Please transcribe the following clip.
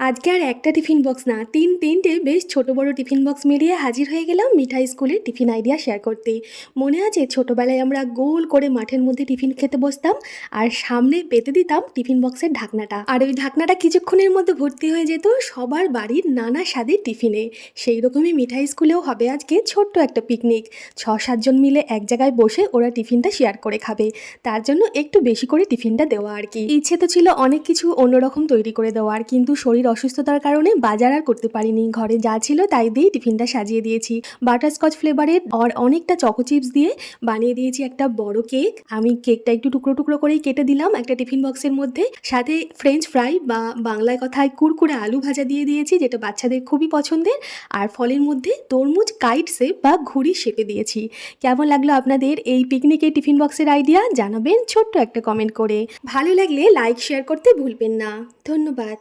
আজকে আর একটা tiffin box না, তিনটে বেশ ছোট বড় টিফিন বক্স মিলিয়ে হাজির হয়ে গেলাম মিঠাই স্কুলের টিফিন আইডিয়া শেয়ার করতে। মনে আছে ছোটবেলায় আমরা গোল করে মাঠের মধ্যে টিফিন খেতে বসতাম, আর সামনে পেতে দিতাম টিফিন বক্সের ঢাকনাটা, আর ওই ঢাকনাটা কিছুক্ষণের মধ্যে ভর্তি হয়ে যেত সবার বাড়ির নানা স্বাদের টিফিনে। সেই রকমই মিঠাই স্কুলেও হবে আজকে ছোট্ট একটা পিকনিক। 6-7 জন মিলে এক জায়গায় বসে ওরা টিফিনটা শেয়ার করে খাবে, তার জন্য একটু বেশি করে টিফিনটা দেওয়া আর কি। ইচ্ছে তো ছিল অনেক কিছু অন্যরকম তৈরি করে দেওয়ার, কিন্তু শরীর অসুস্থতার কারণে বাজার আর করতে পারিনি। ঘরে যা ছিল তাই দিয়েই টিফিনটা সাজিয়ে দিয়েছি। বাটারস্কচ ফ্লেভারের আর অনেকটা চকো চিপস দিয়ে বানিয়ে দিয়েছি একটা বড় কেক। আমি কেকটা একটু টুকরো টুকরো করেই কেটে দিলাম একটা টিফিন বক্সের মধ্যে। সাথে ফ্রেঞ্চ ফ্রাই বা বাংলায় কথায় কুরকুরে আলু ভাজা দিয়ে দিয়েছি, যেটা বাচ্চাদের খুবই পছন্দের। আর ফলের মধ্যে তরমুজ কাইট শেপ বা ঘুড়ি শেপে দিয়েছি। কেমন লাগলো আপনাদের এই পিকনিকের টিফিন বক্সের আইডিয়া? জানাবেন ছোট্ট একটা কমেন্ট করে। ভালো লাগলে লাইক শেয়ার করতে ভুলবেন না। ধন্যবাদ।